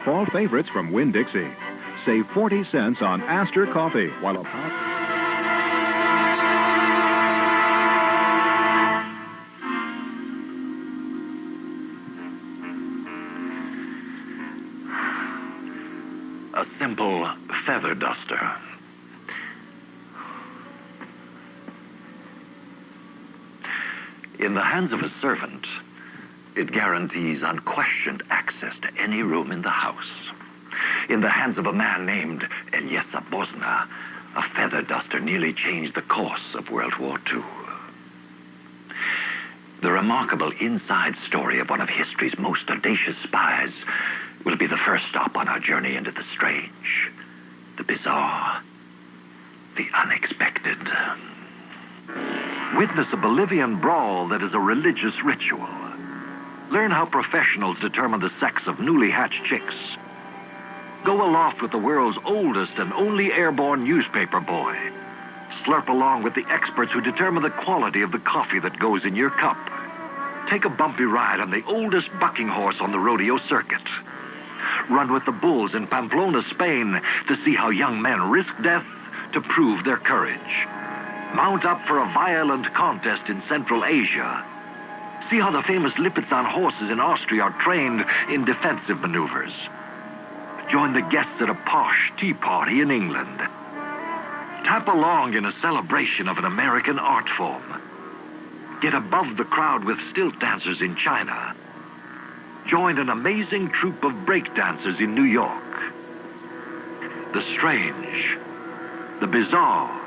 Fall favorites from Winn-Dixie. Save 40 cents on Astor coffee, while a pop... A simple feather duster. In the hands of a servant, it guarantees unquestioned access to any room in the house. In the hands of a man named Eliesa Bosna, a feather duster nearly changed the course of World War II. The remarkable inside story of one of history's most audacious spies will be the first stop on our journey into the strange, the bizarre, the unexpected. Witness a Bolivian brawl that is a religious ritual. Learn how professionals determine the sex of newly hatched chicks. Go aloft with the world's oldest and only airborne newspaper boy. Slurp along with the experts who determine the quality of the coffee that goes in your cup. Take a bumpy ride on the oldest bucking horse on the rodeo circuit. Run with the bulls in Pamplona, Spain, to see how young men risk death to prove their courage. Mount up for a violent contest in Central Asia. See how the famous Lipizan horses in Austria are trained in defensive maneuvers. Join the guests at a posh tea party in England. Tap along in a celebration of an American art form. Get above the crowd with stilt dancers in China. Join an amazing troupe of break dancers in New York. The strange, the bizarre,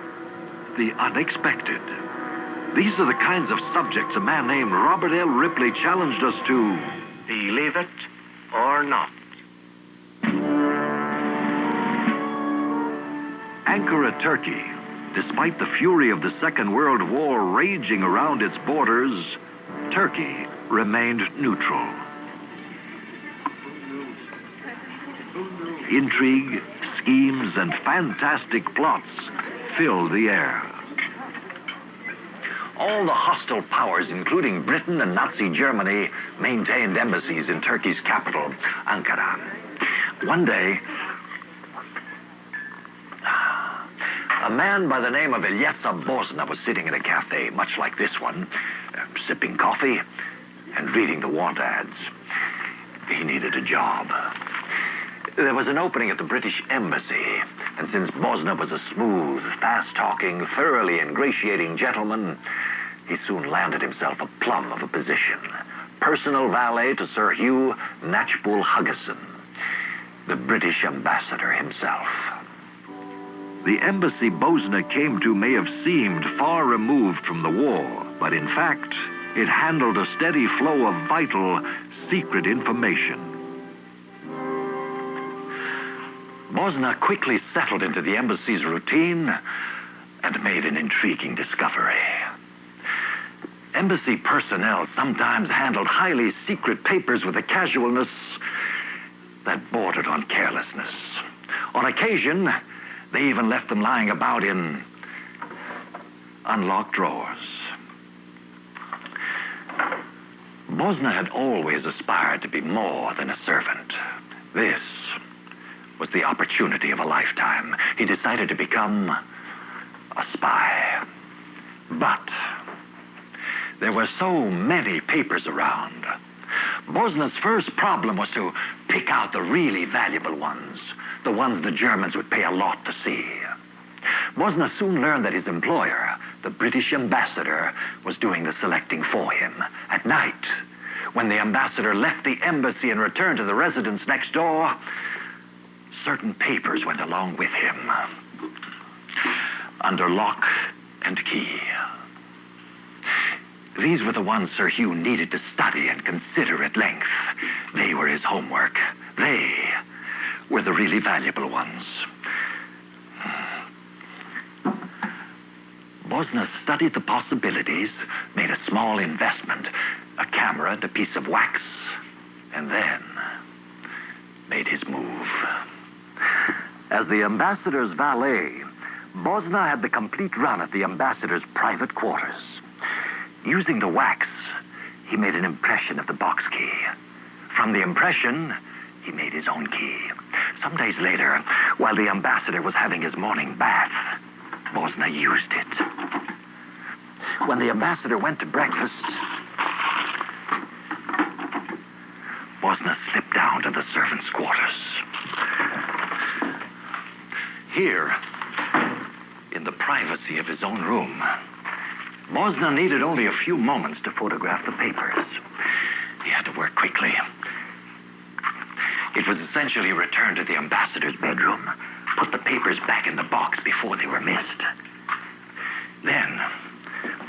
the unexpected. These are the kinds of subjects a man named Robert L. Ripley challenged us to believe it or not. Anchor at Turkey. Despite the fury of the Second World War raging around its borders, Turkey remained neutral. Intrigue, schemes, and fantastic plots filled the air. All the hostile powers, including Britain and Nazi Germany, maintained embassies in Turkey's capital, Ankara. One day, a man by the name of Eliesa Bosna was sitting in a cafe, much like this one, sipping coffee and reading the want ads. He needed a job. There was an opening at the British Embassy, and since Bosna was a smooth, fast-talking, thoroughly ingratiating gentleman, he soon landed himself a plum of a position. Personal valet to Sir Hugh Knatchbull Huggeson, the British ambassador himself. The embassy Bosna came to may have seemed far removed from the war, but in fact, it handled a steady flow of vital, secret information. Bosna quickly settled into the embassy's routine and made an intriguing discovery. Embassy personnel sometimes handled highly secret papers with a casualness that bordered on carelessness. On occasion, they even left them lying about in unlocked drawers. Bosna had always aspired to be more than a servant. This was the opportunity of a lifetime. He decided to become a spy. But there were so many papers around. Bosna's first problem was to pick out the really valuable ones, the ones the Germans would pay a lot to see. Bosna soon learned that his employer, the British ambassador, was doing the selecting for him. At night, when the ambassador left the embassy and returned to the residence next door, certain papers went along with him, under lock and key. These were the ones Sir Hugh needed to study and consider at length. They were his homework. They were the really valuable ones. Bosna studied the possibilities, made a small investment, a camera and a piece of wax, and then made his move. As the ambassador's valet, Bosna had the complete run at the ambassador's private quarters. Using the wax, he made an impression of the box key. From the impression, He made his own key. Some days later, while the ambassador was having his morning bath, Bosna used it. When the ambassador went to breakfast, Bosna slipped down to the servants' quarters. Here, in the privacy of his own room, Bosna needed only a few moments to photograph the papers. He had to work quickly. It was essentially return to the ambassador's bedroom, put the papers back in the box before they were missed. Then,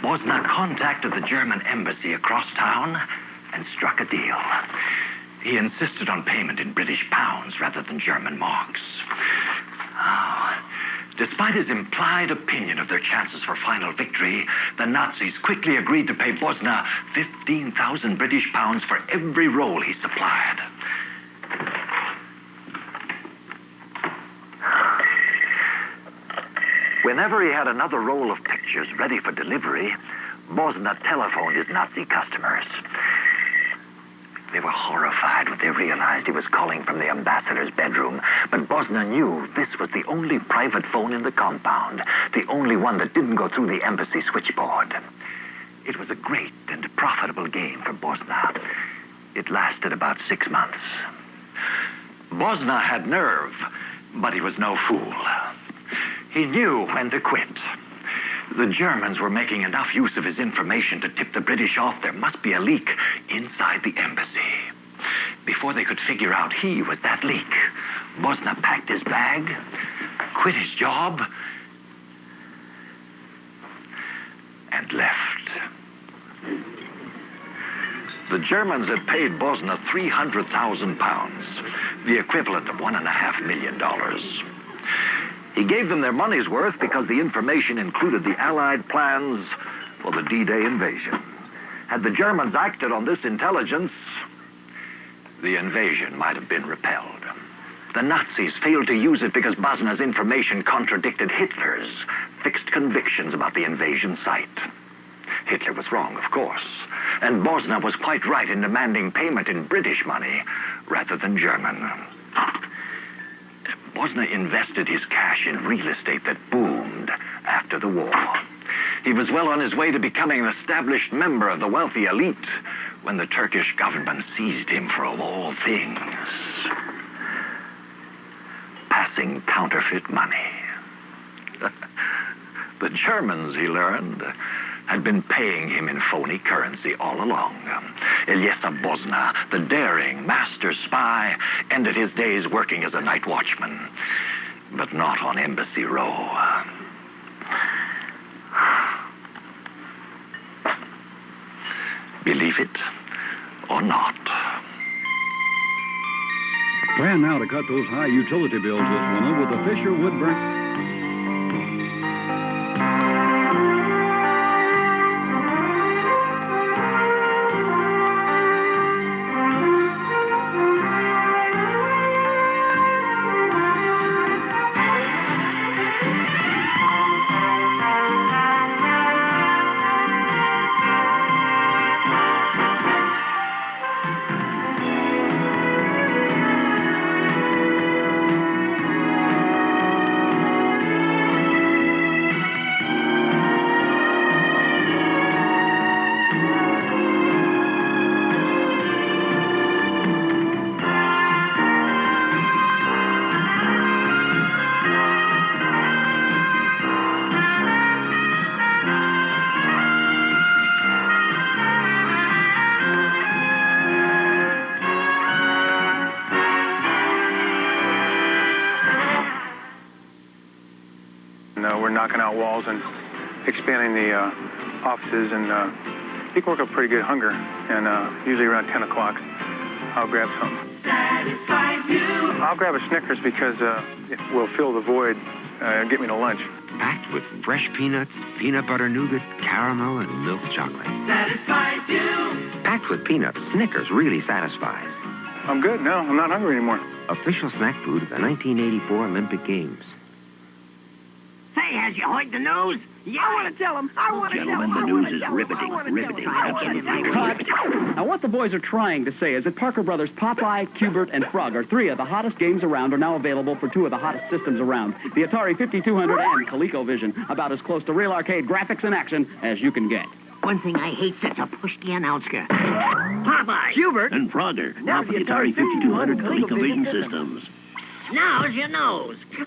Bosna contacted the German embassy across town and struck a deal. He insisted on payment in British pounds rather than German marks. Despite his implied opinion of their chances for final victory, the Nazis quickly agreed to pay Bosna 15,000 British pounds for every roll he supplied. Whenever he had another roll of pictures ready for delivery, Bosna telephoned his Nazi customers. They were horrified when they realized he was calling from the ambassador's bedroom, but Bosna knew this was the only private phone in the compound, the only one that didn't go through the embassy switchboard. It was a great and profitable game for Bosna. It lasted about 6 months. Bosna had nerve, but he was no fool. He knew when to quit. The Germans were making enough use of his information to tip the British off there must be a leak inside the embassy. Before they could figure out he was that leak, Bosna packed his bag, quit his job, and left. The Germans had paid Bosna 300,000 pounds, the equivalent of $1.5 million. He gave them their money's worth because the information included the Allied plans for the D-Day invasion. Had the Germans acted on this intelligence, the invasion might have been repelled. The Nazis failed to use it because Bosna's information contradicted Hitler's fixed convictions about the invasion site. Hitler was wrong, of course, and Bosna was quite right in demanding payment in British money rather than German. Bosna invested his cash in real estate that boomed after the war. He was well on his way to becoming an established member of the wealthy elite when the Turkish government seized him for, of all things, passing counterfeit money. The Germans, he learned, had been paying him in phony currency all along. Ilyesa Bosna, the daring master spy, ended his days working as a night watchman, but not on Embassy Row. Believe it or not. Plan now to cut those high utility bills this winter with the Fisher Woodburn. We're knocking out walls and expanding the offices, and you can work up pretty good hunger. And usually around 10 o'clock, I'll grab something. Satisfies you. I'll grab a Snickers because it will fill the void and get me to lunch. Packed with fresh peanuts, peanut butter nougat, caramel, and milk chocolate. Satisfies you. Packed with peanuts, Snickers really satisfies. I'm good now. I'm not hungry anymore. Official snack food of the 1984 Olympic Games. Say, has you hoiked the news? I want to tell him. I want to tell him. Gentlemen, the news is riveting. Riveting. Absolutely riveting. Now, what the boys are trying to say is that Parker Brothers Popeye, Cubert, and Frog are three of the hottest games around, are now available for two of the hottest systems around. The Atari 5200 and ColecoVision. About as close to real arcade graphics and action as you can get. One thing I hate sets a pushkin outskirt. Popeye, Hubert. and Frogger. Now for the Atari 5200 ColecoVision systems. Now's your nose. For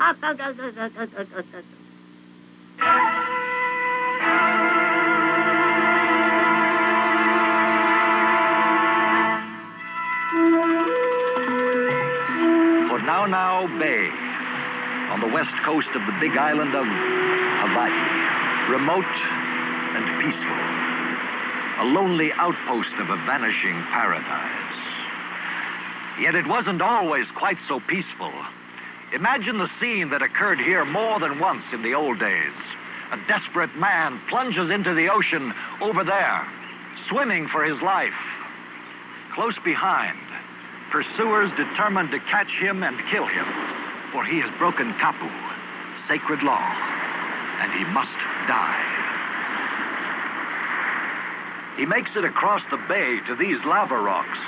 Now Bay, on the west coast of the big island of Hawaii, remote and peaceful, a lonely outpost of a vanishing paradise. Yet it wasn't always quite so peaceful. Imagine the scene that occurred here more than once in the old days. A desperate man plunges into the ocean over there, swimming for his life. Close behind, pursuers determined to catch him and kill him, for he has broken kapu, sacred law, and he must die. He makes it across the bay to these lava rocks,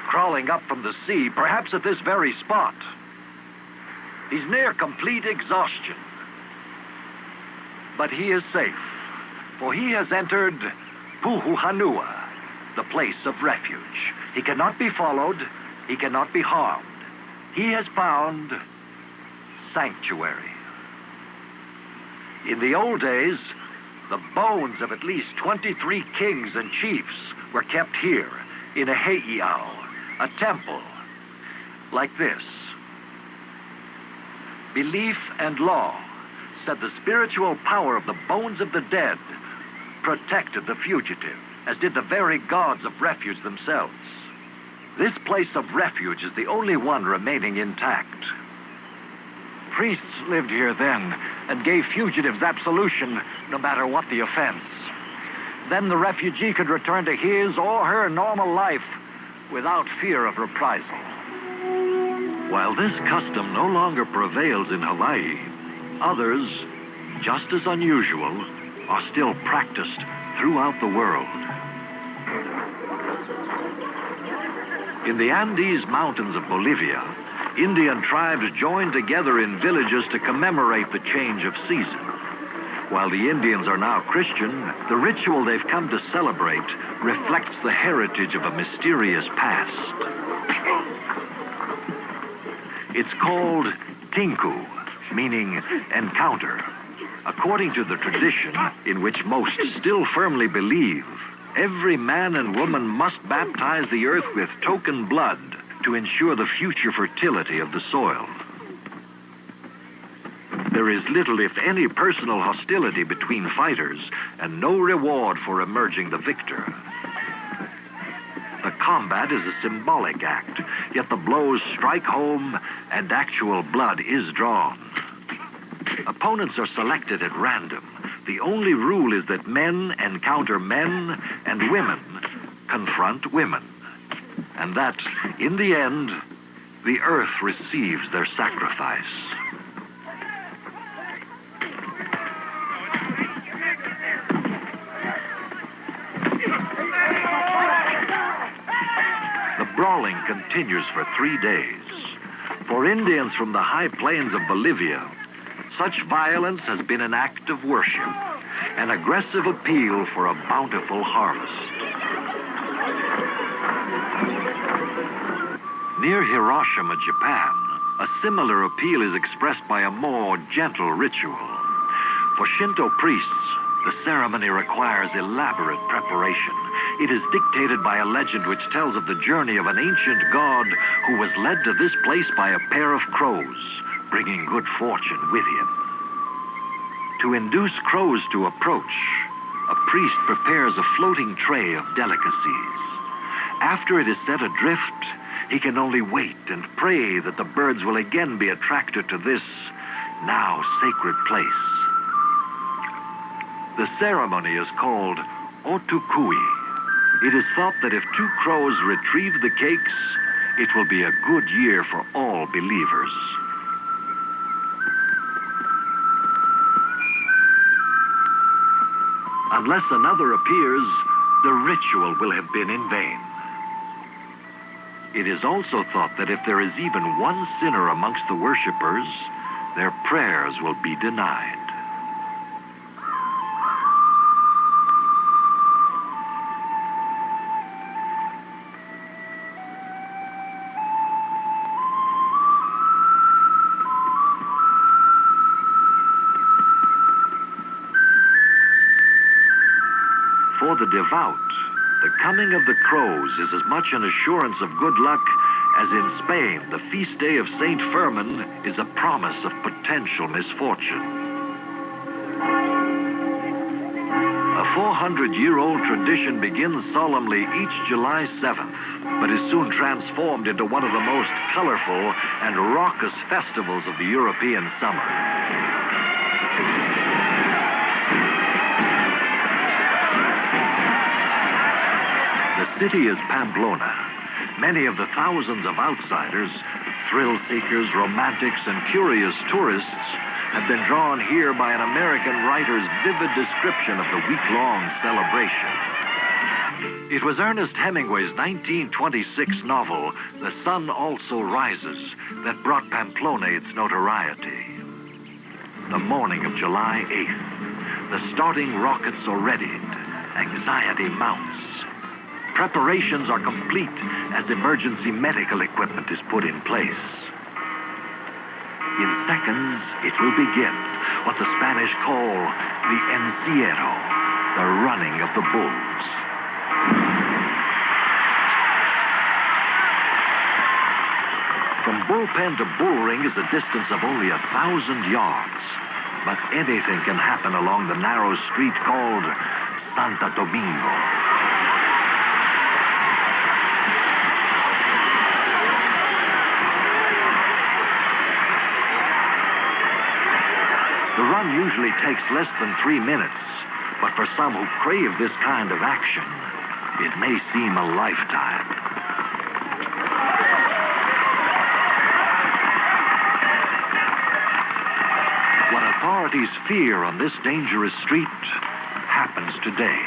crawling up from the sea, perhaps at this very spot. He's near complete exhaustion. But he is safe, for he has entered Puhuhanua, the place of refuge. He cannot be followed, he cannot be harmed. He has found sanctuary. In the old days, the bones of at least 23 kings and chiefs were kept here in a heiau, a temple like this. Belief and law said the spiritual power of the bones of the dead protected the fugitive, as did the very gods of refuge themselves. This place of refuge is the only one remaining intact. Priests lived here then and gave fugitives absolution no matter what the offense. Then the refugee could return to his or her normal life without fear of reprisal. While this custom no longer prevails in Hawaii, others, just as unusual, are still practiced throughout the world. In the Andes Mountains of Bolivia, Indian tribes join together in villages to commemorate the change of season. While the Indians are now Christian, the ritual they've come to celebrate reflects the heritage of a mysterious past. It's called Tinku, meaning encounter. According to the tradition, in which most still firmly believe, every man and woman must baptize the earth with token blood to ensure the future fertility of the soil. There is little, if any, personal hostility between fighters and no reward for emerging the victor. The combat is a symbolic act, yet the blows strike home and actual blood is drawn. Opponents are selected at random. The only rule is that men encounter men and women confront women. And that, in the end, the earth receives their sacrifice. The brawling continues for 3 days. For Indians from the high plains of Bolivia, such violence has been an act of worship, an aggressive appeal for a bountiful harvest. Near Hiroshima, Japan, a similar appeal is expressed by a more gentle ritual. For Shinto priests, the ceremony requires elaborate preparation. It is dictated by a legend which tells of the journey of an ancient god who was led to this place by a pair of crows, bringing good fortune with him. To induce crows to approach, a priest prepares a floating tray of delicacies. After it is set adrift, he can only wait and pray that the birds will again be attracted to this now sacred place. The ceremony is called Otukui. It is thought that if 2 crows retrieve the cakes, it will be a good year for all believers. Unless another appears, the ritual will have been in vain. It is also thought that if there is even one sinner amongst the worshippers, their prayers will be denied. For the devout, the coming of the crows is as much an assurance of good luck as in Spain the feast day of Saint Firmin is a promise of potential misfortune. A 400-year-old tradition begins solemnly each July 7th, but is soon transformed into one of the most colorful and raucous festivals of the European summer. The city is Pamplona. Many of the thousands of outsiders, thrill seekers, romantics, and curious tourists have been drawn here by an American writer's vivid description of the week-long celebration. It was Ernest Hemingway's 1926 novel, The Sun Also Rises, that brought Pamplona its notoriety. The morning of July 8th, the starting rockets are readied. Anxiety mounts. Preparations are complete as emergency medical equipment is put in place. In seconds, it will begin, what the Spanish call the encierro, the running of the bulls. From bullpen to bull ring is a distance of only 1,000 yards, but anything can happen along the narrow street called Santo Domingo. The run usually takes less than 3 minutes, but for some who crave this kind of action, it may seem a lifetime. What authorities fear on this dangerous street happens today.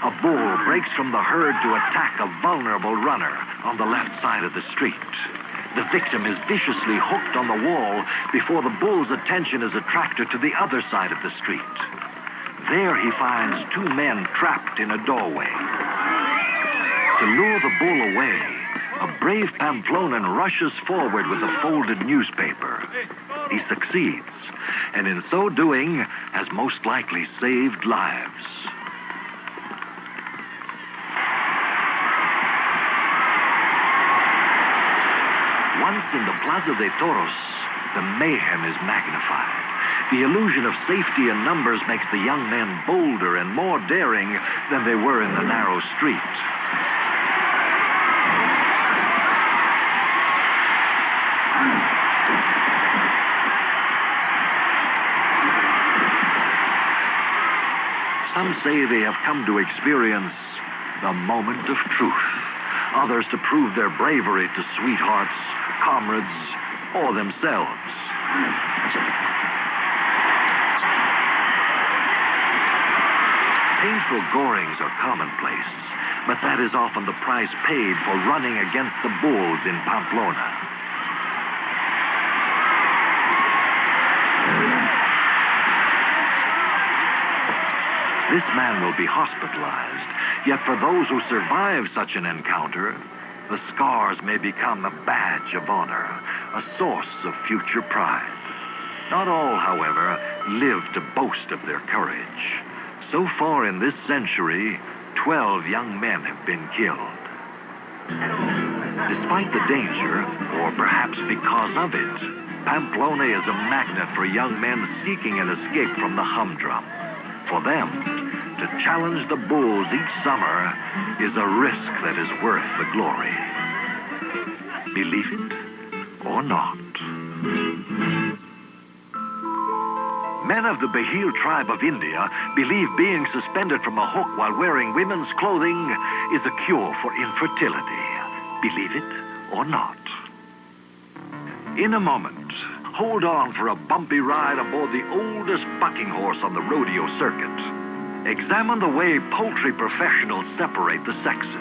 A bull breaks from the herd to attack a vulnerable runner on the left side of the street. The victim is viciously hooked on the wall before the bull's attention is attracted to the other side of the street. There he finds 2 men trapped in a doorway. To lure the bull away, a brave Pamplonan rushes forward with a folded newspaper. He succeeds, and in so doing, has most likely saved lives. Once in the Plaza de Toros, the mayhem is magnified. The illusion of safety in numbers makes the young men bolder and more daring than they were in the narrow street. Some say they have come to experience the moment of truth. Others to prove their bravery to sweethearts, comrades, or themselves. Painful gorings are commonplace, but that is often the price paid for running against the bulls in Pamplona. This man will be hospitalized, yet for those who survive such an encounter, the scars may become a badge of honor, a source of future pride. Not all, however, live to boast of their courage. So far in this century, 12 young men have been killed. Despite the danger, or perhaps because of it, Pamplona is a magnet for young men seeking an escape from the humdrum. For them, to challenge the bulls each summer is a risk that is worth the glory. Believe it or not. Men of the Bahil tribe of India believe being suspended from a hook while wearing women's clothing is a cure for infertility. Believe it or not. In a moment, hold on for a bumpy ride aboard the oldest bucking horse on the rodeo circuit. Examine the way poultry professionals separate the sexes.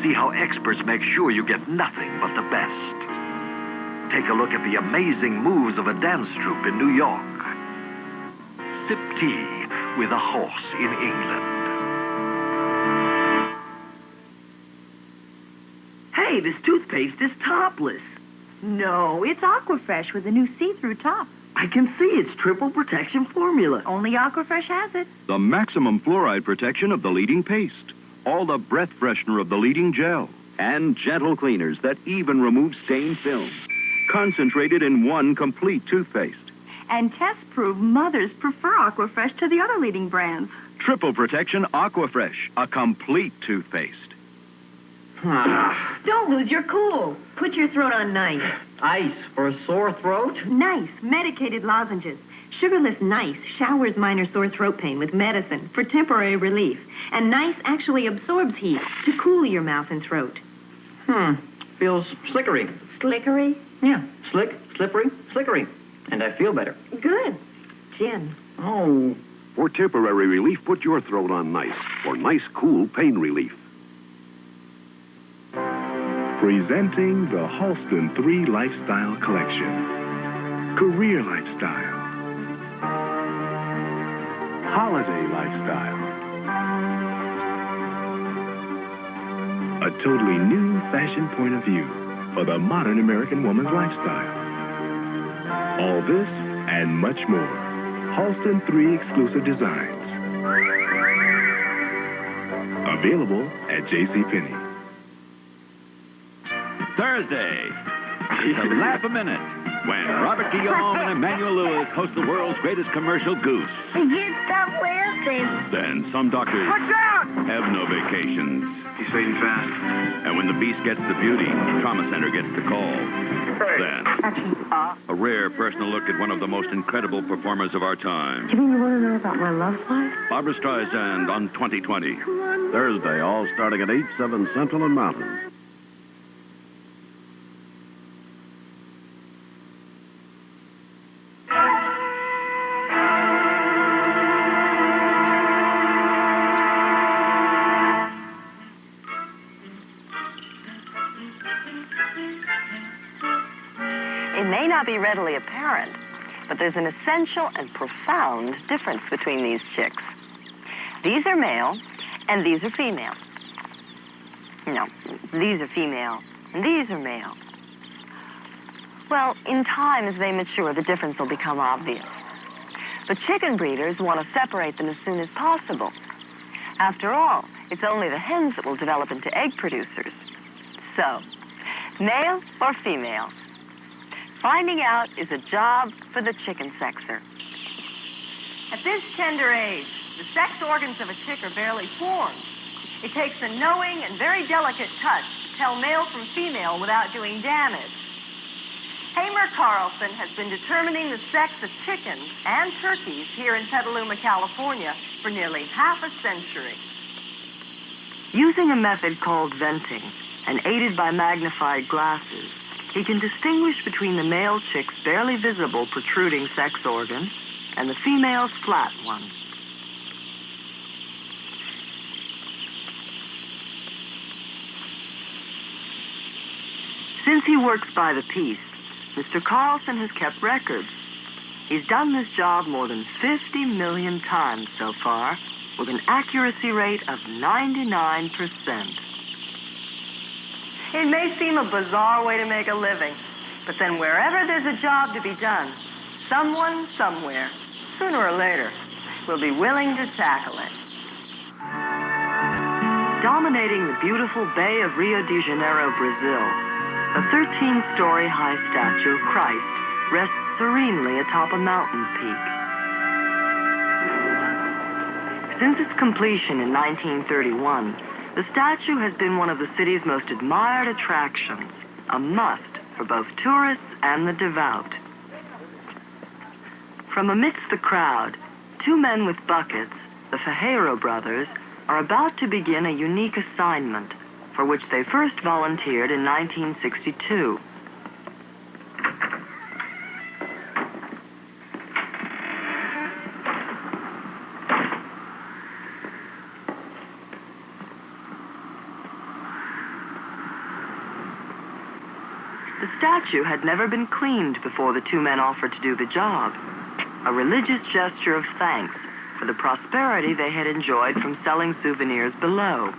See how experts make sure you get nothing but the best. Take a look at the amazing moves of a dance troupe in New York. Sip tea with a horse in England. Hey, this toothpaste is topless. No, it's Aquafresh with a new see-through top. I can see it's triple protection formula. Only Aquafresh has it. The maximum fluoride protection of the leading paste. All the breath freshener of the leading gel. And gentle cleaners that even remove stained film. Concentrated in one complete toothpaste. And tests prove mothers prefer Aquafresh to the other leading brands. Triple protection Aquafresh, a complete toothpaste. Don't lose your cool. Put your throat on Nice. Ice for a sore throat? Nice medicated lozenges. Sugarless Nice showers minor sore throat pain with medicine for temporary relief. And Nice actually absorbs heat to cool your mouth and throat. Feels slickery. Slickery? Yeah, slick, slippery, slickery. And I feel better. Good. Gin. Oh. For temporary relief, put your throat on Nice. For nice, cool pain relief. Presenting the Halston 3 Lifestyle Collection. Career Lifestyle. Holiday Lifestyle. A totally new fashion point of view for the modern American woman's lifestyle. All this and much more. Halston 3 exclusive designs. Available at JCPenney. Thursday. It's a laugh a minute when Robert Guillaume and Emmanuel Lewis host the world's greatest commercial goose. You stop laughing. Then some doctors have no vacations. He's fading fast. And when the beast gets the beauty, Trauma Center gets the call. Then, a rare personal look at one of the most incredible performers of our time. You mean you want to know about my love life? Barbra Streisand on 2020. Thursday, all starting at 8, 7 Central and Mountain. It may not be readily apparent, but there's an essential and profound difference between these chicks. These are male, and these are female. No, these are female, and these are male. Well, in time, as they mature, the difference will become obvious. But chicken breeders want to separate them as soon as possible. After all, it's only the hens that will develop into egg producers. So, male or female? Finding out is a job for the chicken sexer. At this tender age, the sex organs of a chick are barely formed. It takes a knowing and very delicate touch to tell male from female without doing damage. Hamer Carlson has been determining the sex of chickens and turkeys here in Petaluma, California for nearly half a century. Using a method called venting and aided by magnified glasses, he can distinguish between the male chick's barely visible protruding sex organ and the female's flat one. Since he works by the piece, Mr. Carlson has kept records. He's done this job more than 50 million times so far, with an accuracy rate of 99%. It may seem a bizarre way to make a living, but then wherever there's a job to be done, someone somewhere, sooner or later, will be willing to tackle it. Dominating the beautiful Bay of Rio de Janeiro, Brazil, a 13-story high statue of Christ rests serenely atop a mountain peak. Since its completion in 1931, the statue has been one of the city's most admired attractions, a must for both tourists and the devout. From amidst the crowd, two men with buckets, the Ferreiro brothers, are about to begin a unique assignment for which they first volunteered in 1962. statue had never been cleaned before the two men offered to do the job. A religious gesture of thanks for the prosperity they had enjoyed from selling souvenirs below.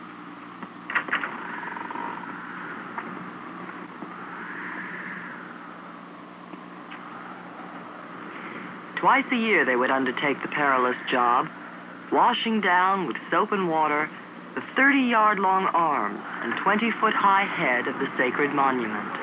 Twice a year they would undertake the perilous job, washing down with soap and water the 30-yard-long arms and 20-foot-high head of the sacred monument.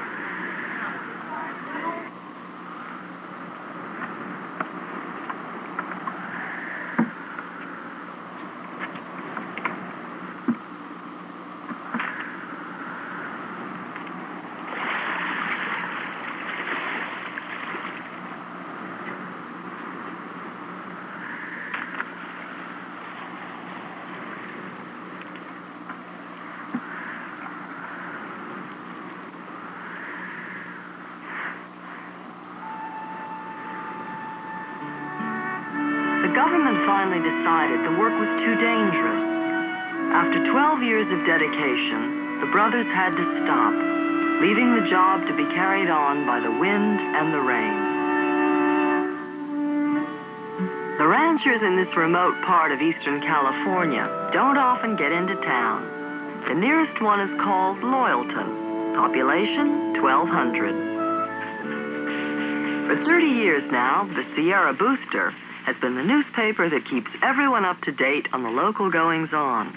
The government finally decided the work was too dangerous. After 12 years of dedication, the brothers had to stop, leaving the job to be carried on by the wind and the rain. The ranchers in this remote part of eastern California don't often get into town. The nearest one is called Loyalton, population 1,200. For 30 years now, the Sierra Booster has been the newspaper that keeps everyone up to date on the local goings-on.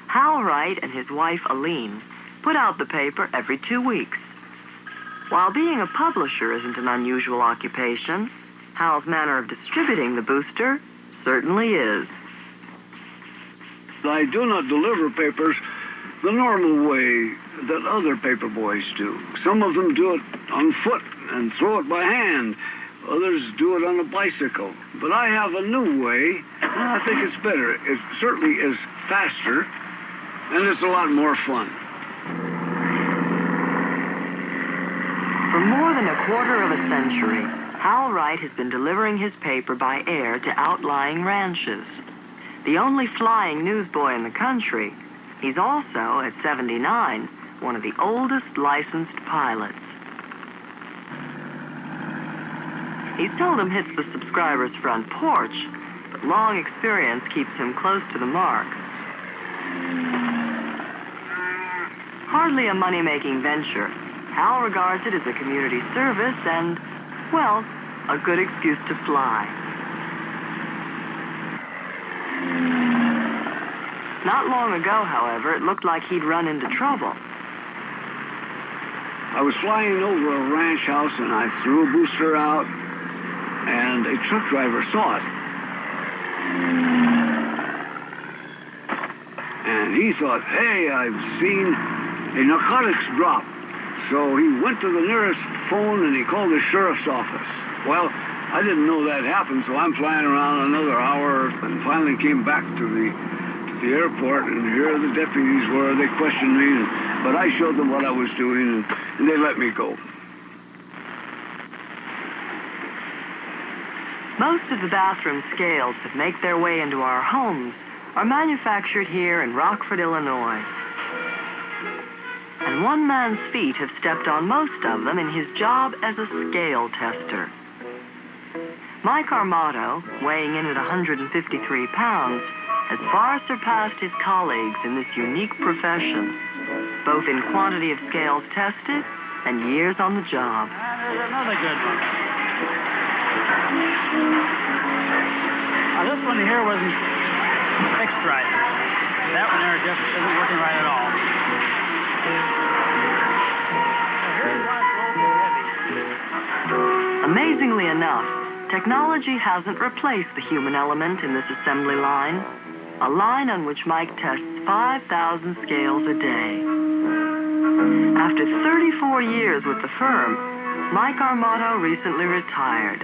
Hal Wright and his wife Aline put out the paper every 2 weeks. While being a publisher isn't an unusual occupation, Hal's manner of distributing the Booster certainly is. I do not deliver papers the normal way that other paper boys do. Some of them do it on foot and throw it by hand. Others do it on a bicycle. But I have a new way, and I think it's better. It certainly is faster, and it's a lot more fun. For more than a quarter of a century, Hal Wright has been delivering his paper by air to outlying ranches. The only flying newsboy in the country, he's also, at 79, one of the oldest licensed pilots. He seldom hits the subscriber's front porch, but long experience keeps him close to the mark. Hardly a money-making venture, Hal regards it as a community service and, well, a good excuse to fly. Not long ago, however, it looked like he'd run into trouble. I was flying over a ranch house, and I threw a booster out, and a truck driver saw it. And he thought, hey, I've seen a narcotics drop. So he went to the nearest phone and he called the sheriff's office. Well, I didn't know that happened, so I'm flying around another hour and finally came back to the airport, and here the deputies were. They questioned me, but I showed them what I was doing, and they let me go. Most of the bathroom scales that make their way into our homes are manufactured here in Rockford, Illinois. And one man's feet have stepped on most of them in his job as a scale tester. Mike Armato, weighing in at 153 pounds, has far surpassed his colleagues in this unique profession, both in quantity of scales tested and years on the job. There's another good one. Now, this one here wasn't fixed right. That one there just isn't working right at all. Amazingly enough, technology hasn't replaced the human element in this assembly line, a line on which Mike tests 5,000 scales a day. After 34 years with the firm, Mike Armato recently retired,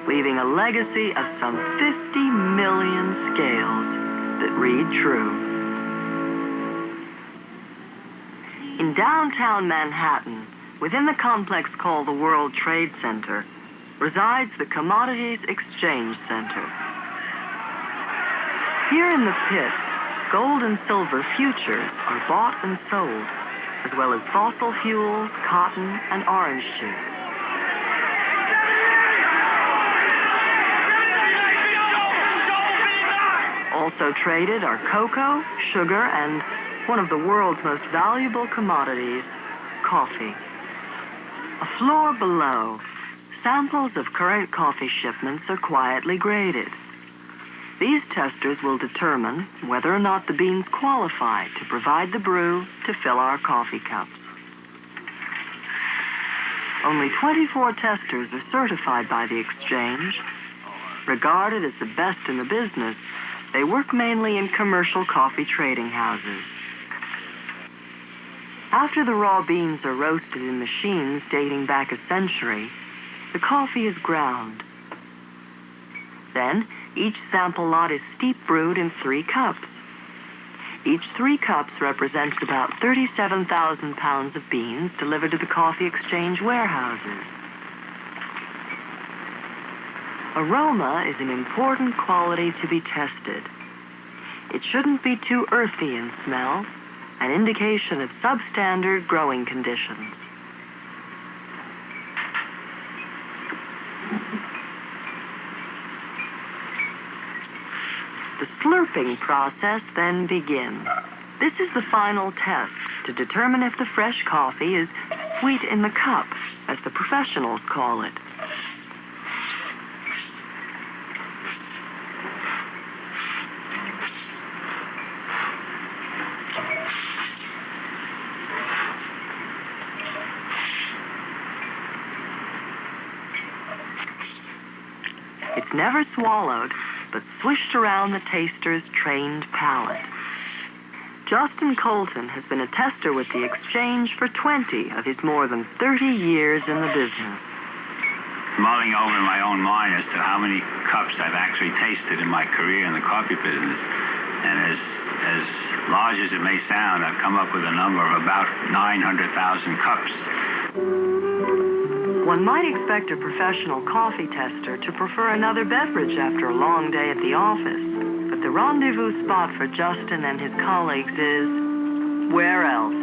leaving a legacy of some 50 million scales that read true. In downtown Manhattan, within the complex called the World Trade Center, resides the Commodities Exchange Center. Here in the pit, gold and silver futures are bought and sold, as well as fossil fuels, cotton, and orange juice. Also traded are cocoa, sugar, and one of the world's most valuable commodities, coffee. A floor below, samples of current coffee shipments are quietly graded. These testers will determine whether or not the beans qualify to provide the brew to fill our coffee cups. Only 24 testers are certified by the exchange. Regarded as the best in the business, they work mainly in commercial coffee trading houses. After the raw beans are roasted in machines dating back a century, the coffee is ground. Then, each sample lot is steep brewed in 3 cups. Each 3 cups represents about 37,000 pounds of beans delivered to the coffee exchange warehouses. Aroma is an important quality to be tested. It shouldn't be too earthy in smell, an indication of substandard growing conditions. The slurping process then begins. This is the final test to determine if the fresh coffee is sweet in the cup, as the professionals call it. It's never swallowed, but swished around the taster's trained palate. Justin Colton has been a tester with the exchange for 20 of his more than 30 years in the business. Mulling over in my own mind as to how many cups I've actually tasted in my career in the coffee business, and as large as it may sound, I've come up with a number of about 900,000 cups. One might expect a professional coffee tester to prefer another beverage after a long day at the office, but the rendezvous spot for Justin and his colleagues is where else?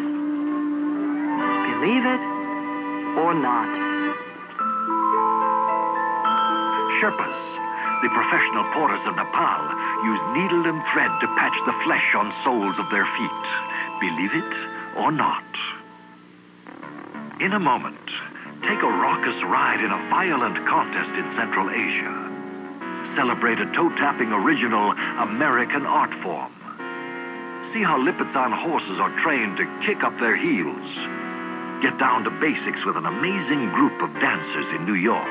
Believe it or not. Sherpas, the professional porters of Nepal, use needle and thread to patch the flesh on soles of their feet. Believe it or not. In a moment, take a raucous ride in a violent contest in Central Asia. Celebrate a toe-tapping original American art form. See how Lipizan horses are trained to kick up their heels. Get down to basics with an amazing group of dancers in New York.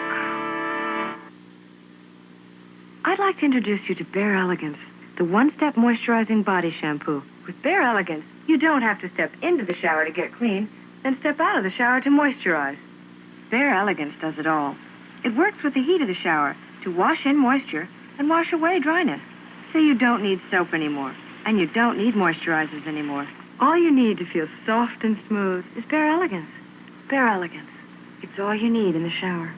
I'd like to introduce you to Bare Elegance, the one-step moisturizing body shampoo. With Bare Elegance, you don't have to step into the shower to get clean, then step out of the shower to moisturize. Bare Elegance does it all. It works with the heat of the shower to wash in moisture and wash away dryness. So you don't need soap anymore, and you don't need moisturizers anymore. All you need to feel soft and smooth is Bare Elegance. Bare Elegance. It's all you need in the shower.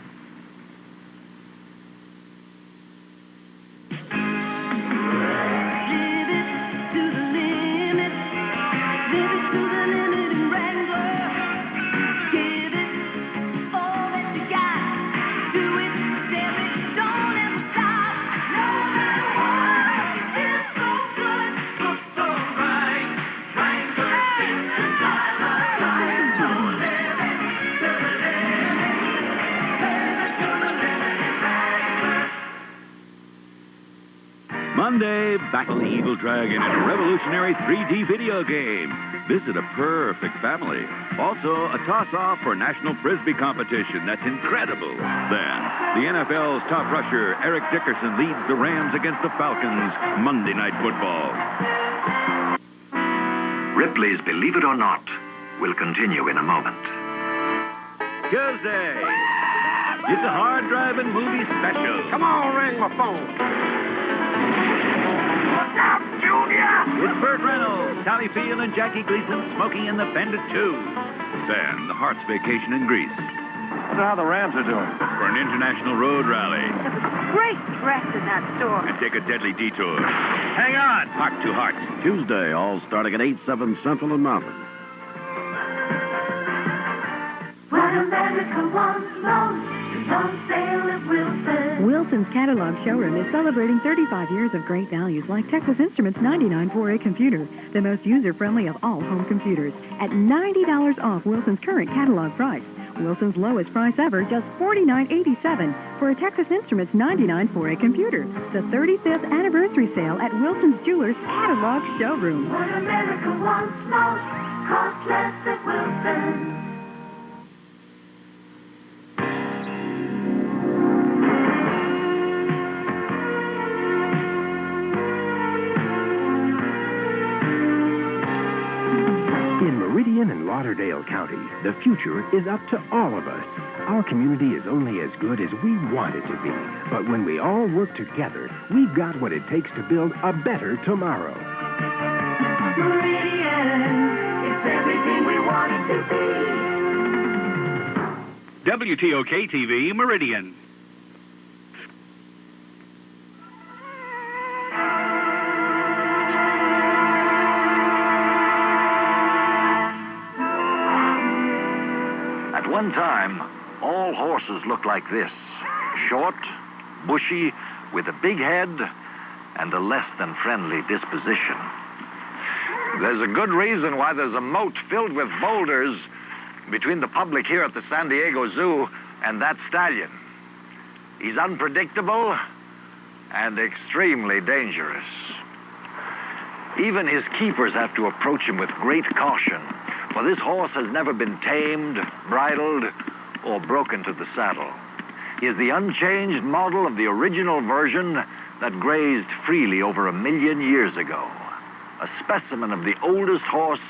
Monday, battle the Evil Dragon in a revolutionary 3D video game. Visit a perfect family. Also, a toss-off for National Frisbee competition. That's incredible. Then, the NFL's top rusher, Eric Dickerson, leads the Rams against the Falcons. Monday Night Football. Ripley's Believe It or Not will continue in a moment. Tuesday. It's a hard-driving movie special. Come on, ring my phone. Look out, Junior! It's Burt Reynolds, Sally Field, and Jackie Gleason smoking in the Bandit 2. Then, the Heart's Vacation in Greece. Wonder how the Rams are doing. For an international road rally. There was a great dress in that store. And take a deadly detour. Hang on! Heart to Heart. Tuesday, all starting at 8/7 Central and Mountain. What America wants most is on sale at Wilson's. Wilson's Catalog Showroom is celebrating 35 years of great values like Texas Instruments 99 for a computer, the most user-friendly of all home computers, at $90 off Wilson's current catalog price. Wilson's lowest price ever, just $49.87 for a Texas Instruments 99 for a computer. The 35th anniversary sale at Wilson's Jewelers Catalog Showroom. What America wants most costs less at Wilson's. In Meridian and Lauderdale County, the future is up to all of us. Our community is only as good as we want it to be. But when we all work together, we've got what it takes to build a better tomorrow. Meridian, it's everything we want it to be. WTOK TV, Meridian. At one time, all horses looked like this. Short, bushy, with a big head, and a less than friendly disposition. There's a good reason why there's a moat filled with boulders between the public here at the San Diego Zoo and that stallion. He's unpredictable and extremely dangerous. Even his keepers have to approach him with great caution, for this horse has never been tamed, bridled, or broken to the saddle. He is the unchanged model of the original version that grazed freely over 1 million years ago. A specimen of the oldest horse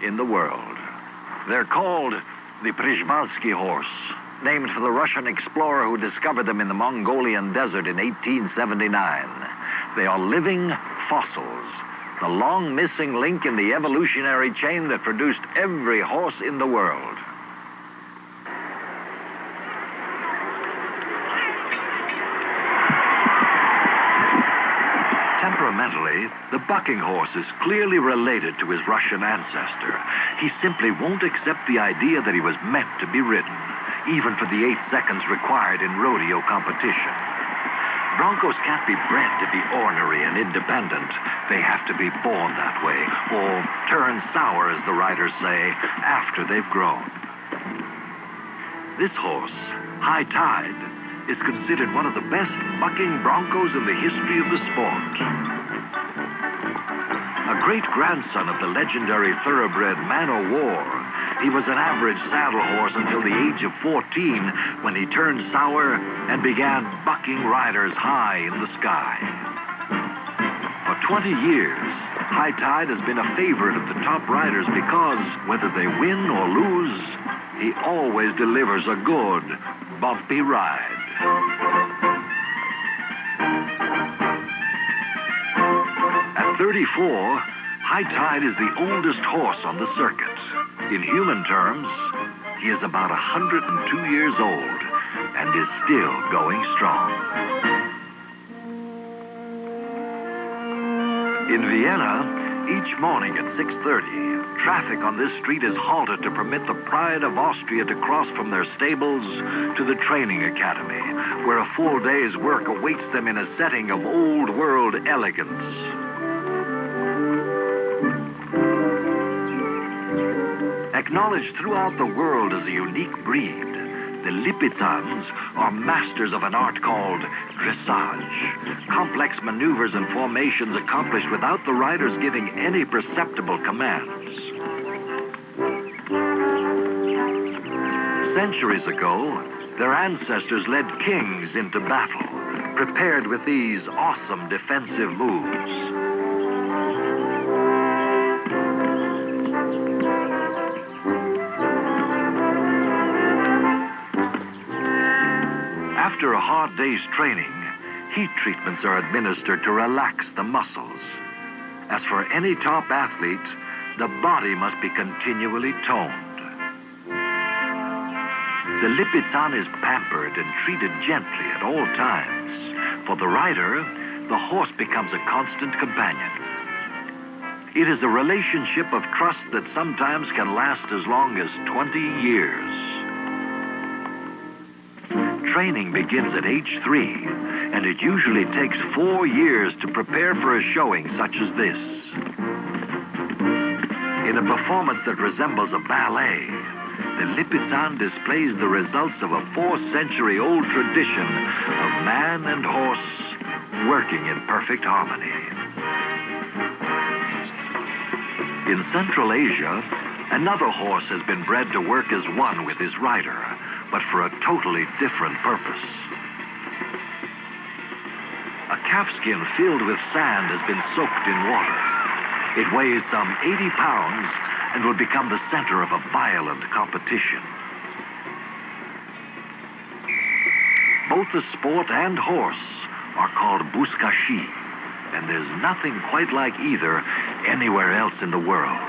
in the world. They're called the Przewalski horse, named for the Russian explorer who discovered them in the Mongolian desert in 1879. They are living fossils, the long missing link in the evolutionary chain that produced every horse in the world. Temperamentally, the bucking horse is clearly related to his Russian ancestor. He simply won't accept the idea that he was meant to be ridden, even for the 8 seconds required in rodeo competition. Broncos can't be bred to be ornery and independent. They have to be born that way, or turn sour, as the riders say, after they've grown. This horse, High Tide, is considered one of the best bucking broncos in the history of the sport. A great-grandson of the legendary thoroughbred Man o' War, he was an average saddle horse until the age of 14, when he turned sour and began bucking riders high in the sky. For 20 years, High Tide has been a favorite of the top riders because, whether they win or lose, he always delivers a good, bumpy ride. At 34, High Tide is the oldest horse on the circuit. In human terms, he is about 102 years old and is still going strong. In Vienna, each morning at 6:30, traffic on this street is halted to permit the pride of Austria to cross from their stables to the training academy, where a full day's work awaits them in a setting of old-world elegance. Acknowledged throughout the world as a unique breed, the Lipizans are masters of an art called dressage. Complex maneuvers and formations accomplished without the riders giving any perceptible commands. Centuries ago, their ancestors led kings into battle, prepared with these awesome defensive moves. After a hard day's training, heat treatments are administered to relax the muscles. As for any top athlete, the body must be continually toned. The Lipizan is pampered and treated gently at all times. For the rider, the horse becomes a constant companion. It is a relationship of trust that sometimes can last as long as 20 years. training begins at age 3, and it usually takes 4 years to prepare for a showing such as this. In a performance that resembles a ballet, the Lipizan displays the results of a 4-century-old tradition of man and horse working in perfect harmony. In Central Asia, another horse has been bred to work as one with his rider, but for a totally different purpose. A calfskin filled with sand has been soaked in water. It weighs some 80 pounds and will become the center of a violent competition. Both the sport and horse are called bouskashi, and there's nothing quite like either anywhere else in the world.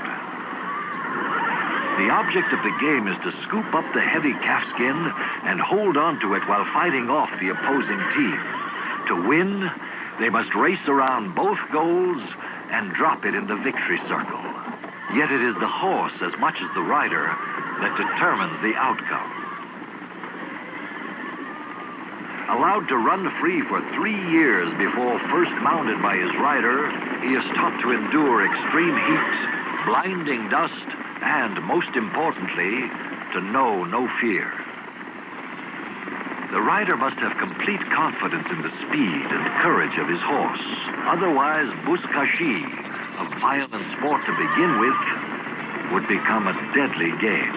The object of the game is to scoop up the heavy calfskin and hold on to it while fighting off the opposing team. To win, they must race around both goals and drop it in the victory circle. Yet it is the horse, as much as the rider, that determines the outcome. Allowed to run free for 3 years before first mounted by his rider, he is taught to endure extreme heat, blinding dust, and, most importantly, to know no fear. The rider must have complete confidence in the speed and courage of his horse. Otherwise, bouskashi, a violent sport to begin with, would become a deadly game.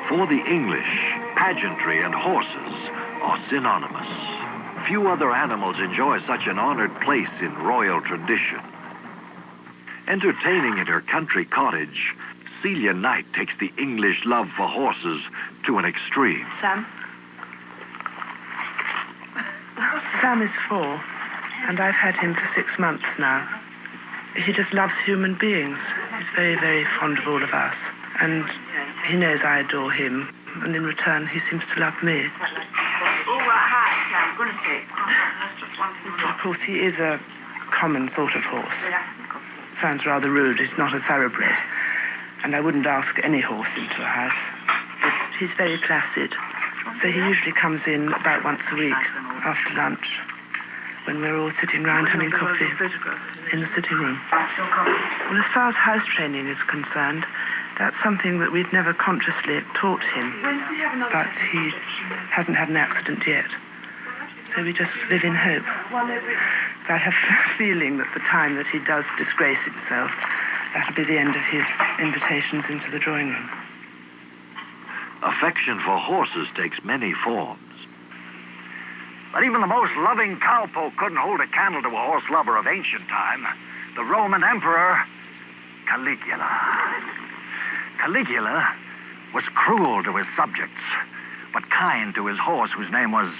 For the English, pageantry and horses are synonymous. Few other animals enjoy such an honored place in royal tradition. Entertaining at her country cottage, Celia Knight takes the English love for horses to an extreme. Sam? Sam is 4, and I've had him for 6 months now. He just loves human beings. He's very, very fond of all of us. And he knows I adore him, and in return, he seems to love me. Of course, he is a common sort of horse. Sounds rather rude. He's not a thoroughbred. And I wouldn't ask any horse into a house. But he's very placid. So he usually comes in about once a week after lunch, when we're all sitting round having coffee in the sitting room. Well, as far as house training is concerned, that's something that we've never consciously taught him. But he hasn't had an accident yet. So we just live in hope. I have a feeling that the time that he does disgrace himself, that'll be the end of his invitations into the drawing room. Affection for horses takes many forms. But even the most loving cowpoke couldn't hold a candle to a horse lover of ancient time, the Roman Emperor Caligula. Caligula was cruel to his subjects, but kind to his horse, whose name was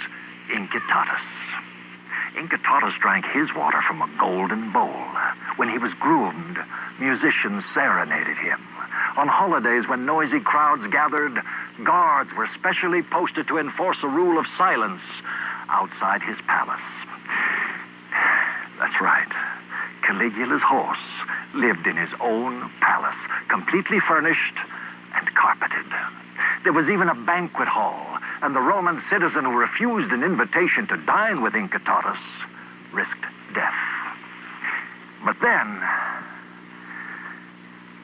Incitatus. Incitatus drank his water from a golden bowl. When he was groomed, musicians serenaded him. On holidays, when noisy crowds gathered, guards were specially posted to enforce a rule of silence outside his palace. That's right. Caligula's horse lived in his own palace, completely furnished and carpeted. There was even a banquet hall, and the Roman citizen who refused an invitation to dine with Incitatus risked death. But then,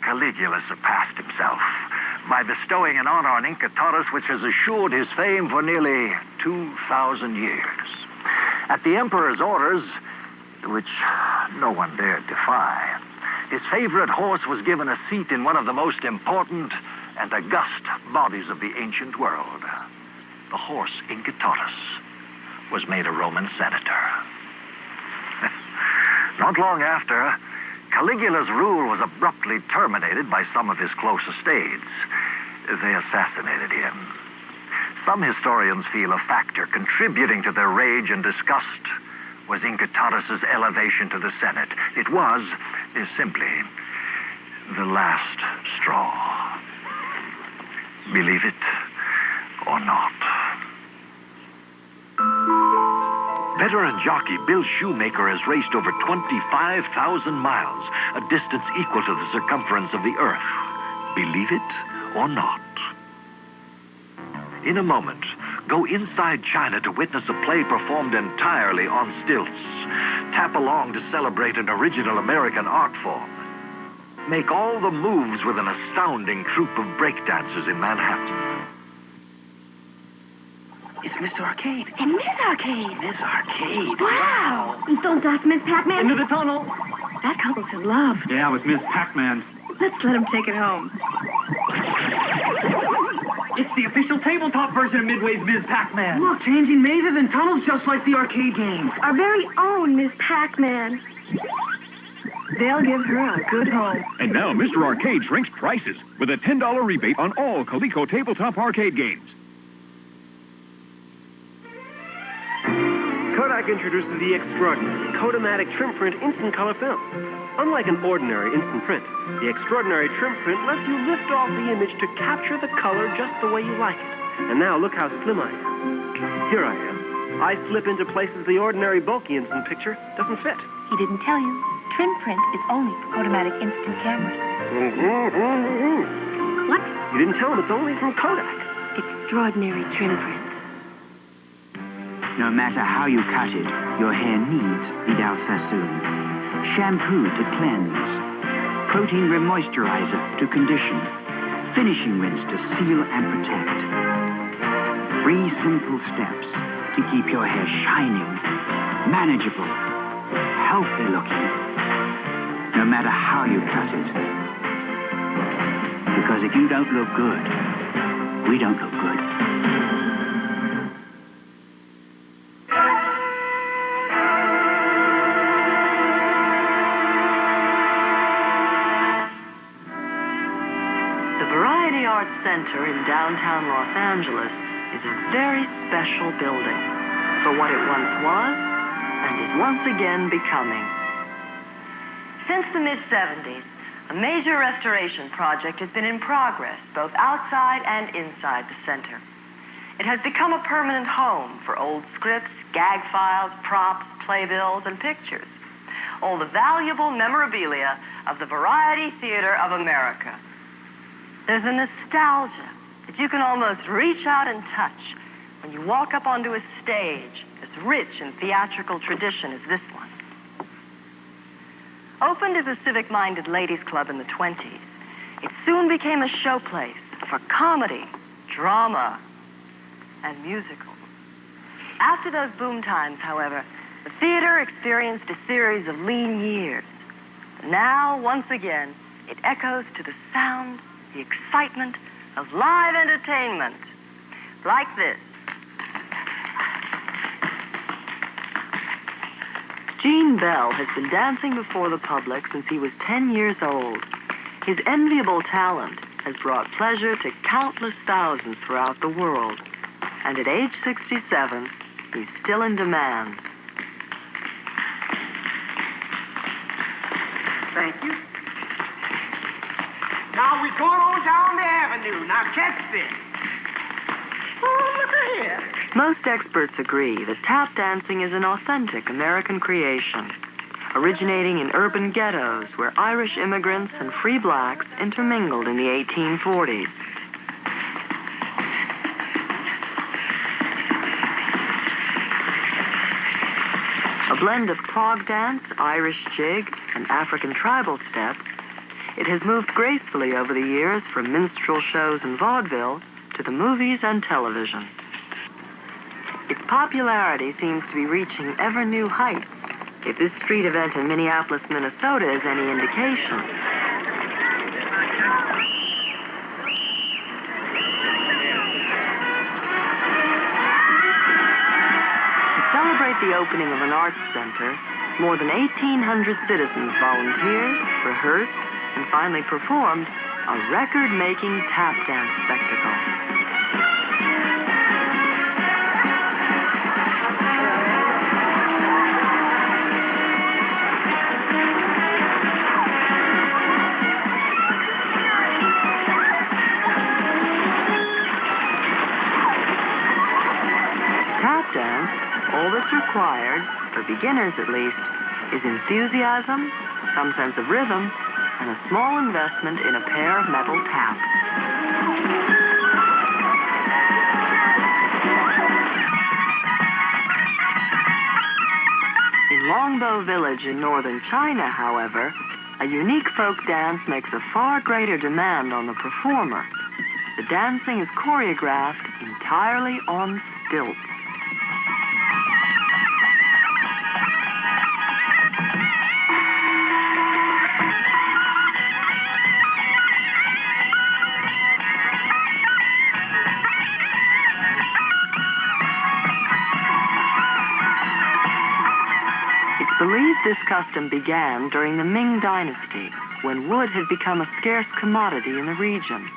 Caligula surpassed himself by bestowing an honor on Incitatus which has assured his fame for nearly 2,000 years. At the emperor's orders, which no one dared defy, his favorite horse was given a seat in one of the most important and august bodies of the ancient world. The horse Incitatus was made a Roman senator. Not long after, Caligula's rule was abruptly terminated by some of his closest aides. They assassinated him. Some historians feel a factor contributing to their rage and disgust was Incitatus's elevation to the Senate. It was simply the last straw. Believe it or not. Veteran jockey Bill Shoemaker has raced over 25,000 miles, a distance equal to the circumference of the Earth. Believe it or not. In a moment, go inside China to witness a play performed entirely on stilts. Tap along to celebrate an original American art form. Make all the moves with an astounding troupe of breakdancers in Manhattan. It's Mr. Arcade. And Miss Arcade. Miss Arcade. Wow. Eat those dots, Miss Pac-Man. Into the tunnel. That couple's in love. Yeah, with Miss Pac-Man. Let's let them take it home. It's the official tabletop version of Midway's Ms. Pac-Man. Look, changing mazes and tunnels just like the arcade game. Our very own Miss Pac-Man. They'll give her a good home. And now Mr. Arcade shrinks prices with a $10 rebate on all Coleco tabletop arcade games. Kodak introduces the extraordinary Kodamatic Trim Print Instant Color Film. Unlike an ordinary instant print, the extraordinary trim print lets you lift off the image to capture the color just the way you like it. And now look how slim I am. Here I am. I slip into places the ordinary bulky instant picture doesn't fit. He didn't tell you. Trim print is only for Kodamatic instant cameras. What? You didn't tell him it's only from Kodak. Extraordinary trim print. No matter how you cut it, your hair needs Vidal Sassoon. Shampoo to cleanse. Protein remoisturizer to condition. Finishing rinse to seal and protect. 3 simple steps to keep your hair shining, manageable, healthy looking. No matter how you cut it. Because if you don't look good, we don't look good. Center in downtown Los Angeles is a very special building for what it once was and is once again becoming. Since the mid-70s, a major restoration project has been in progress both outside and inside the center. It has become a permanent home for old scripts, gag files, props, playbills, and pictures. All the valuable memorabilia of the Variety Theater of America. There's a nostalgia that you can almost reach out and touch when you walk up onto a stage as rich in theatrical tradition as this one. Opened as a civic-minded ladies' club in the 20s, it soon became a showplace for comedy, drama, and musicals. After those boom times, however, the theater experienced a series of lean years. But now, once again, it echoes to the sound, the excitement of live entertainment, like this. Gene Bell has been dancing before the public since he was 10 years old. His enviable talent has brought pleasure to countless thousands throughout the world. And at age 67, he's still in demand. Thank you. Now we're going on down the avenue. Now catch this. Oh, look at here. Most experts agree that tap dancing is an authentic American creation, originating in urban ghettos where Irish immigrants and free blacks intermingled in the 1840s. A blend of clog dance, Irish jig, and African tribal steps, it has moved gracefully over the years from minstrel shows and vaudeville to the movies and television. Its popularity seems to be reaching ever new heights, if this street event in Minneapolis, Minnesota is any indication. To celebrate the opening of an arts center, more than 1,800 citizens volunteered, rehearsed, and finally performed a record-making tap dance spectacle. To tap dance, all that's required, for beginners at least, is enthusiasm, some sense of rhythm, and a small investment in a pair of metal taps. In Longbow Village in northern China, however, a unique folk dance makes a far greater demand on the performer. The dancing is choreographed entirely on stilts. It's believed this custom began during the Ming Dynasty, when wood had become a scarce commodity in the region.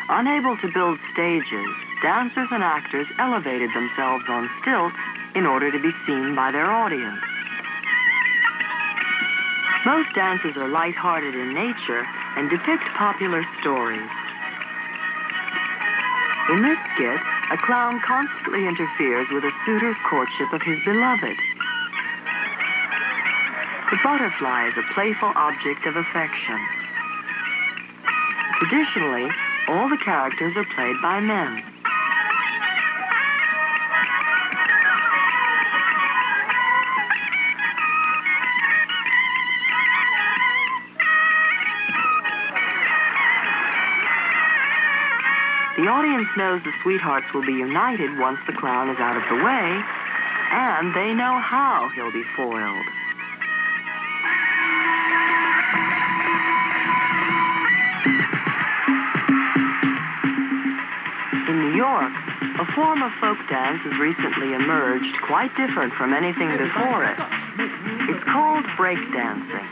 Unable to build stages, dancers and actors elevated themselves on stilts in order to be seen by their audience. Most dances are lighthearted in nature and depict popular stories. In this skit, a clown constantly interferes with a suitor's courtship of his beloved. The butterfly is a playful object of affection. Traditionally, all the characters are played by men. The audience knows the sweethearts will be united once the clown is out of the way, and they know how he'll be foiled. In New York, a form of folk dance has recently emerged quite different from anything before it. It's called breakdancing,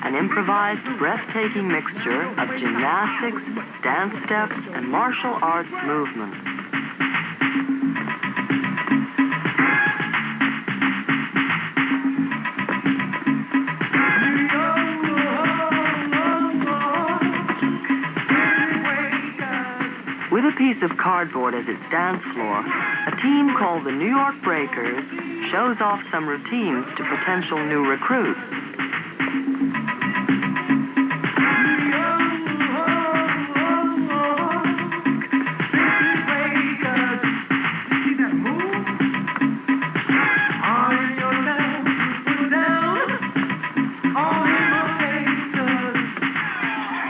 an improvised, breathtaking mixture of gymnastics, dance steps, and martial arts movements. With a piece of cardboard as its dance floor, a team called the New York Breakers shows off some routines to potential new recruits.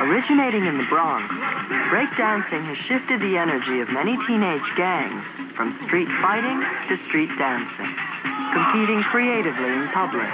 Originating in the Bronx, breakdancing has shifted the energy of many teenage gangs from street fighting to street dancing, competing creatively in public.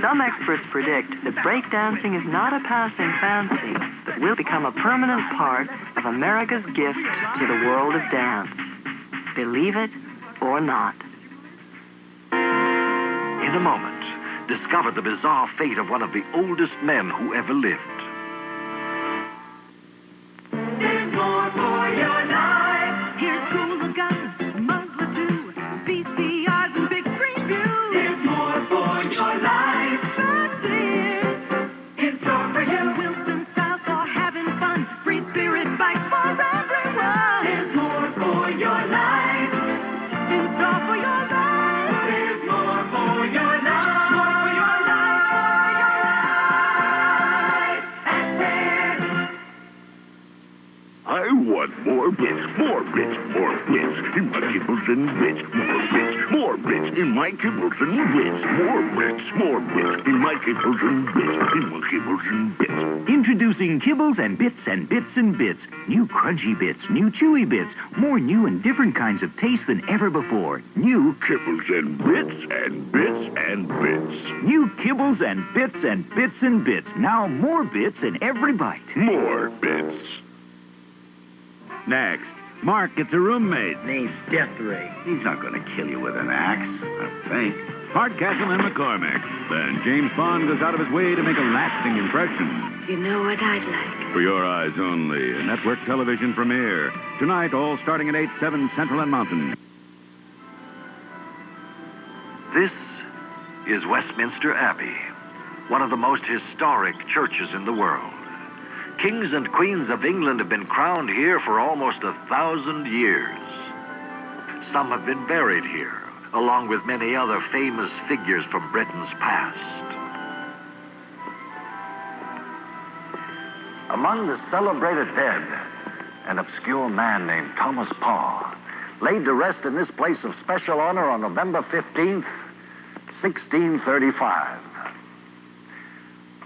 Some experts predict that breakdancing is not a passing fancy, but will become a permanent part of America's gift to the world of dance. Believe it or not. In a moment, discover the bizarre fate of one of the oldest men who ever lived. There's more for your life. Here's Cooler Gun, Muzzler 2, VCRs and big screen views. There's more for your life. Fanciers in store for you. Wilson styles for having fun. Free spirit bikes for everyone. There's more for your life. In store for your life. There's more for your life. For your life. want more bits, more bits, more bits in my kibbles and bits, more bits in my kibbles and bits, more bits in my kibbles and bits, in my kibbles and bits. Introducing Kibbles and Bits and Bits and Bits. New crunchy bits, new chewy bits, more new and different kinds of taste than ever before. New Kibbles and bits and bits and bits. New Kibbles and Bits and Bits and Bits. Now more bits in every bite. More bits. Next, Mark gets a roommate. Name's Death Ray. He's not going to kill you with an axe, I think. Hardcastle and McCormick. Then James Bond goes out of his way to make a lasting impression. You know what I'd like? For your eyes only, a network television premiere. Tonight, all starting at 8, 7 Central and Mountain. This is Westminster Abbey, one of the most historic churches in the world. Kings and queens of England have been crowned here for almost 1,000 years. Some have been buried here, along with many other famous figures from Britain's past. Among the celebrated dead, an obscure man named Thomas Parr, laid to rest in this place of special honor on November 15th, 1635.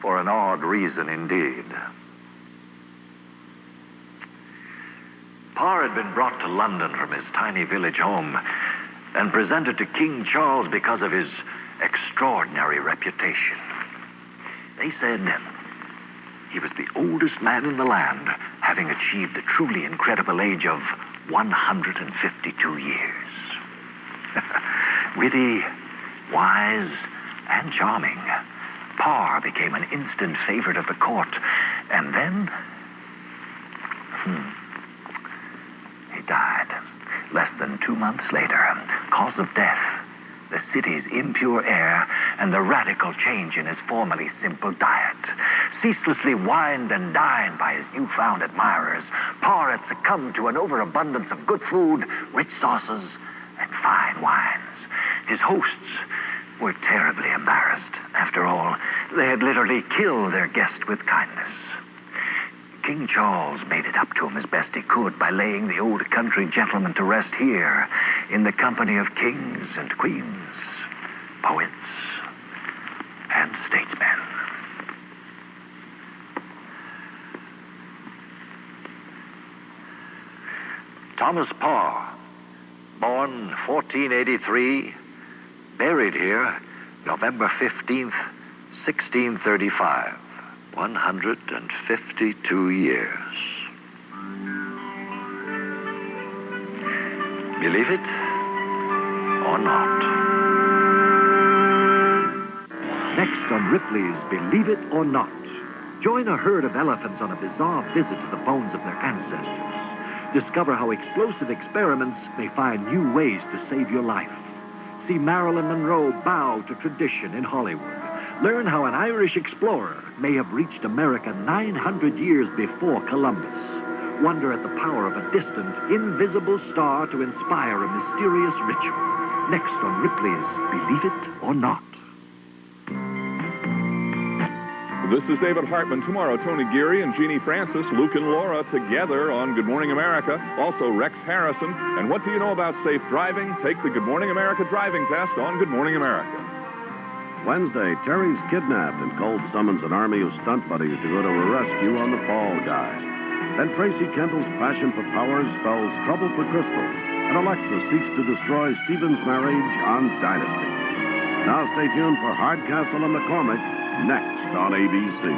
For an odd reason indeed. Parr had been brought to London from his tiny village home and presented to King Charles because of his extraordinary reputation. They said he was the oldest man in the land, having achieved the truly incredible age of 152 years. Witty, wise, and charming, Parr became an instant favorite of the court, and then he died less than 2 months later. Cause of death, the city's impure air and the radical change in his formerly simple diet. Ceaselessly wined and dined by his newfound admirers, Parr had succumbed to an overabundance of good food, rich sauces, and fine wines. His hosts were terribly embarrassed. After all, they had literally killed their guest with kindness. King Charles made it up to him as best he could by laying the old country gentleman to rest here in the company of kings and queens, poets, and statesmen. Thomas Parr, born 1483, buried here November 15th, 1635. 152 years. Believe it or not. Next on Ripley's Believe It or Not, join a herd of elephants on a bizarre visit to the bones of their ancestors. Discover how explosive experiments may find new ways to save your life. See Marilyn Monroe bow to tradition in Hollywood. Learn how an Irish explorer may have reached America 900 years before Columbus. Wonder at the power of a distant, invisible star to inspire a mysterious ritual. Next on Ripley's Believe It or Not. This is David Hartman. Tomorrow, Tony Geary and Jeannie Francis, Luke and Laura together on Good Morning America. Also, Rex Harrison. And what do you know about safe driving? Take the Good Morning America driving test on Good Morning America. Wednesday, Terry's kidnapped and Cold summons an army of stunt buddies to go to a rescue on the Fall Guy. Then Tracy Kendall's passion for power spells trouble for Crystal, and Alexa seeks to destroy Stephen's marriage on Dynasty. Now stay tuned for Hardcastle and McCormick next on ABC.